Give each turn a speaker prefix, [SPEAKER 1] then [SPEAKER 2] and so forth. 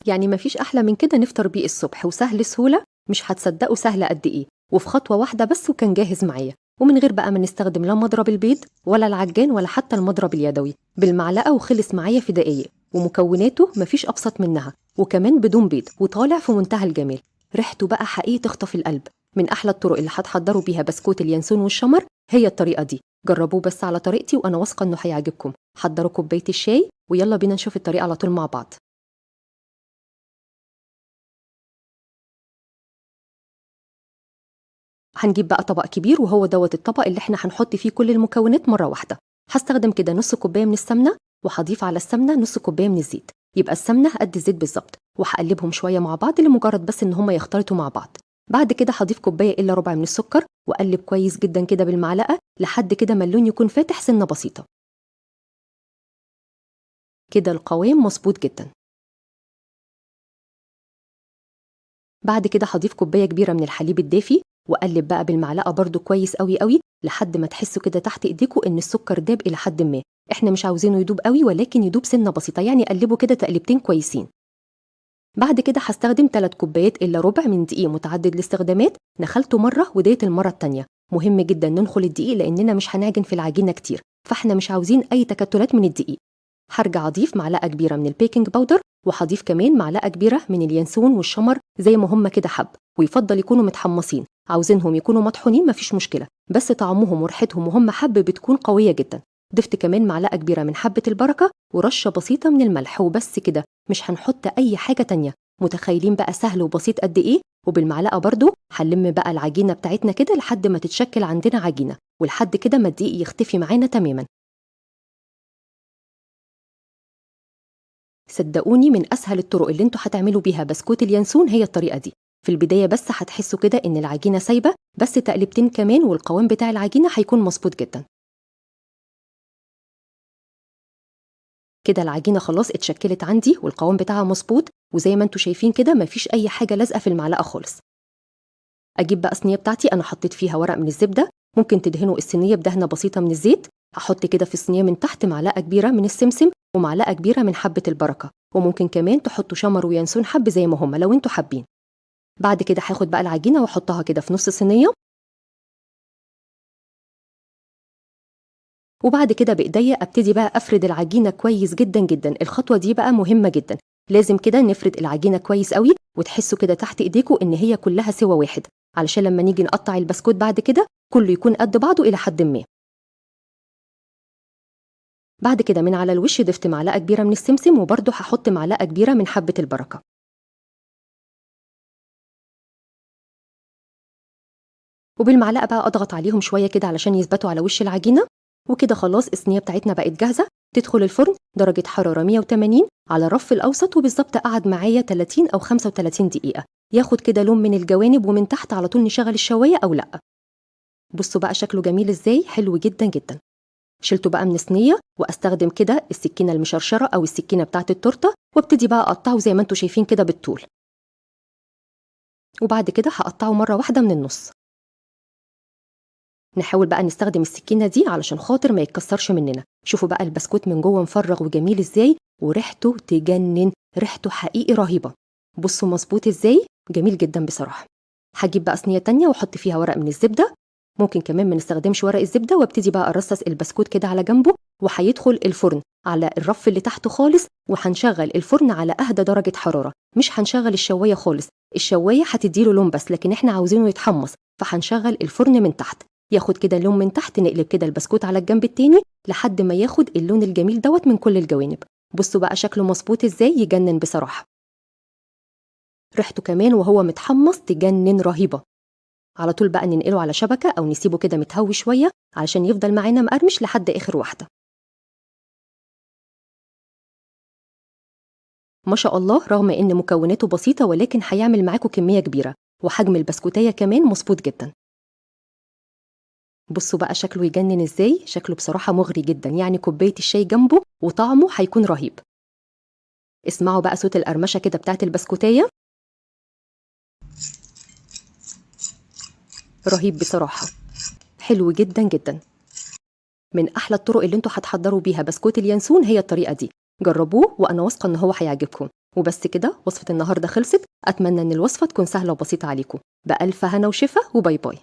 [SPEAKER 1] يعني مفيش أحلى من كده نفطر بيه الصبح وسهل سهولة. مش هتصدقوا سهلة قد إيه، وفي خطوة واحدة بس وكان جاهز معايا، ومن غير بقى ما نستخدم لا مضرب البيض ولا العجان ولا حتى المضرب اليدوي، بالمعلقة وخلص معايا في دقايق. ومكوناته مفيش أبسط منها، وكمان بدون بيض وطالع في منتهى الجمال. ريحته بقى حقيقي تخطف القلب. من أحلى الطرق اللي هتحضروا بيها بسكوت اليانسون والشمر هي الطريقة دي. جربوه بس على طريقتي وأنا واثقة إنه هيعجبكم. حضروا كوباية الشاي ويلا بينا نشوف الطريقة على طول مع بعض. هنجيب بقى طبق كبير، وهو دوت الطبق اللي احنا هنحط فيه كل المكونات مرة واحدة. هستخدم كده نص كوباية من السمنة، وهضيف على السمنة نص كوباية من الزيت، يبقى السمنة قد الزيت بالظبط، وهقلبهم شوية مع بعض لمجرد بس ان هما يختلطوا مع بعض. بعد كده هضيف كوباية الا ربع من السكر، واقلب كويس جدا كده بالمعلقة لحد كده ما اللون يكون فاتح سنة بسيطة. كده القوام مظبوط جدا. بعد كده هضيف كوباية كبيرة من الحليب الدافي، واقلب بقى بالمعلقه برضو كويس قوي قوي لحد ما تحسوا كده تحت ايديكم ان السكر داب الى حد ما. احنا مش عاوزينه يدوب قوي، ولكن يدوب سنه بسيطه، يعني قلبه كده تقلبتين كويسين. بعد كده هستخدم 3 كوبايات الا ربع من دقيق متعدد الاستخدامات، نخلته مره وديت المره الثانيه. مهم جدا ننخل الدقيق لاننا مش هنعجن في العجينه كتير، فاحنا مش عاوزين اي تكتلات من الدقيق. هرجع اضيف معلقه كبيره من البيكنج باودر، وهضيف كمان معلقه كبيره من اليانسون والشمر زي ما هم كده حب، ويفضل يكونوا متحمصين. عاوزينهم يكونوا مطحونين مفيش مشكله، بس طعمهم وريحتهم وهم حب بتكون قويه جدا. ضفت كمان معلقه كبيره من حبه البركه ورشه بسيطه من الملح، وبس كده، مش هنحط اي حاجه تانية. متخيلين بقى سهل وبسيط قد ايه؟ وبالمعلقه برضو هنلم بقى العجينه بتاعتنا كده لحد ما تتشكل عندنا عجينه، ولحد كده ما الدقيق يختفي معانا تماما. صدقوني من اسهل الطرق اللي انتوا هتعملوا بيها بسكوت اليانسون هي الطريقه دي. في البدايه بس هتحسوا كده ان العجينه سايبه، بس تقلبتين كمان والقوام بتاع العجينه هيكون مظبوط جدا. كده العجينه خلاص اتشكلت عندي والقوام بتاعها مظبوط، وزي ما انتوا شايفين كده مفيش اي حاجه لازقه في المعلقه خالص. اجيب بقى صينيه بتاعتي انا حطيت فيها ورق من الزبده، ممكن تدهنوا الصينيه بدهنه بسيطه من الزيت. هحط كده في الصينيه من تحت معلقه كبيره من السمسم ومعلقه كبيره من حبه البركه، وممكن كمان تحطوا شمر وينسون حب زي ما هم لو انتوا حابين. بعد كده هاخد بقى العجينه واحطها كده في نص الصينيه، وبعد كده بايديا ابتدي بقى افرد العجينه كويس جدا جدا. الخطوه دي بقى مهمه جدا، لازم كده نفرد العجينه كويس قوي وتحسوا كده تحت ايديكم ان هي كلها سوا واحد، علشان لما نيجي نقطع البسكوت بعد كده كله يكون قد بعضه الى حد ما. بعد كده من على الوش ضفت معلقه كبيره من السمسم، وبرده هحط معلقه كبيره من حبه البركه. وبالمعلقه بقى اضغط عليهم شويه كده علشان يثبتوا على وش العجينه. وكده خلاص الصينيه بتاعتنا بقت جاهزه. تدخل الفرن درجه حراره 180 على الرف الاوسط، وبالظبط قعد معايا 30 او 35 دقيقه، ياخد كده لون من الجوانب ومن تحت. على طول نشغل الشوايه او لا. بصوا بقى شكله جميل ازاي، حلو جدا جدا. شلته بقى من الصينيه واستخدم كده السكينه المشرشره او السكينه بتاعه التورته، وابتدي بقى اقطعه زي ما انتم شايفين كده بالطول. وبعد كده هقطعه مره واحده من النص. نحاول بقى نستخدم السكينه دي علشان خاطر ما يتكسرش مننا. شوفوا بقى البسكوت من جوه مفرغ وجميل ازاي، وريحته تجنن، ريحته حقيقي رهيبه. بصوا مظبوط ازاي، جميل جدا بصراحه. هجيب بقى صينيه تانية واحط فيها ورق من الزبده، ممكن كمان ما نستخدمش ورق الزبده، وابتدي بقى ارصص البسكوت كده على جنبه، وهيدخل الفرن على الرف اللي تحته خالص. وهنشغل الفرن على اهدى درجه حراره، مش هنشغل الشوايه خالص. الشوايه هتديله لون بس، لكن احنا عاوزينه يتحمص، فهنشغل الفرن من تحت ياخد كده لون من تحت. نقلب كده البسكوت على الجنب التاني لحد ما ياخد اللون الجميل دوت من كل الجوانب. بصوا بقى شكله مظبوط ازاي، يجنن بصراحه. ريحته كمان وهو متحمص تجنن، رهيبه. على طول بقى ننقله على شبكه او نسيبه كده متهوي شويه علشان يفضل معانا مقرمش لحد اخر واحده. ما شاء الله، رغم ان مكوناته بسيطه ولكن هيعمل معاكم كميه كبيره، وحجم البسكوتيه كمان مظبوط جدا. بصوا بقى شكله يجنن ازاي، شكله بصراحه مغري جدا، يعني كوبايه الشاي جنبه وطعمه هيكون رهيب. اسمعوا بقى صوت القرمشه كده بتاعت البسكوتيه، رهيب بصراحه، حلو جدا جدا. من احلى الطرق اللي انتوا هتحضروا بيها بسكوت اليانسون هي الطريقه دي. جربوه وانا واثقه ان هو هيعجبكم. وبس كده وصفة النهاردة خلصت. أتمنى إن الوصفة تكون سهلة وبسيطة عليكم. بألف هنا وشفا وباي باي.